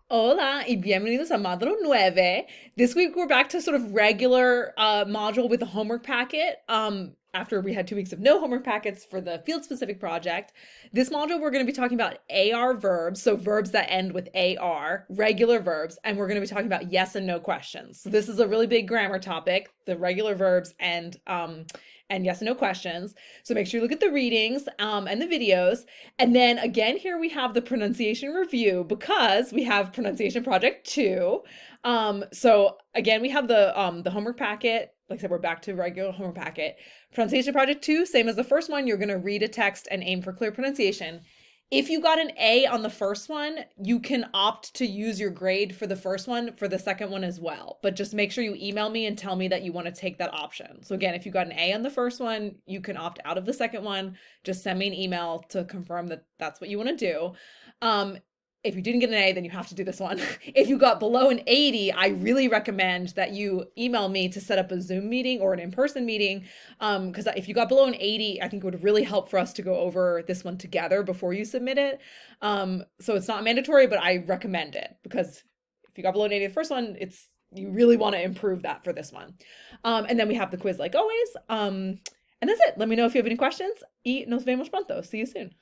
Hola y bienvenidos a Módulo 9. This week we're back to sort of regular module with the homework packet. After we had 2 weeks of no homework packets for the field specific project, this module we're going to be talking about AR verbs, so verbs that end with AR, regular verbs, and we're going to be talking about yes and no questions. So this is a really big grammar topic, the regular verbs and yes and no questions. So make sure you look at the readings and the videos. And then again, here we have the pronunciation review because we have pronunciation project 2. So again, we have the homework packet. Like I said, we're back to regular homework packet. Pronunciation project 2, same as the first one. You're going to read a text and aim for clear pronunciation. If you got an A on the first one, you can opt to use your grade for the first one for the second one as well. But just make sure you email me and tell me that you want to take that option. So again, if you got an A on the first one, you can opt out of the second one. Just send me an email to confirm that that's what you want to do. Um, if you didn't get an A, then you have to do this one. If you got below an 80, I really recommend that you email me to set up a Zoom meeting or an in-person meeting. Because if you got below an 80, I think it would really help for us to go over this one together before you submit it. So it's not mandatory, but I recommend it because if you got below an 80 the first one, it's you really want to improve that for this one. And then we have the quiz like always. And that's it. Let me know if you have any questions. Y nos vemos pronto. See you soon.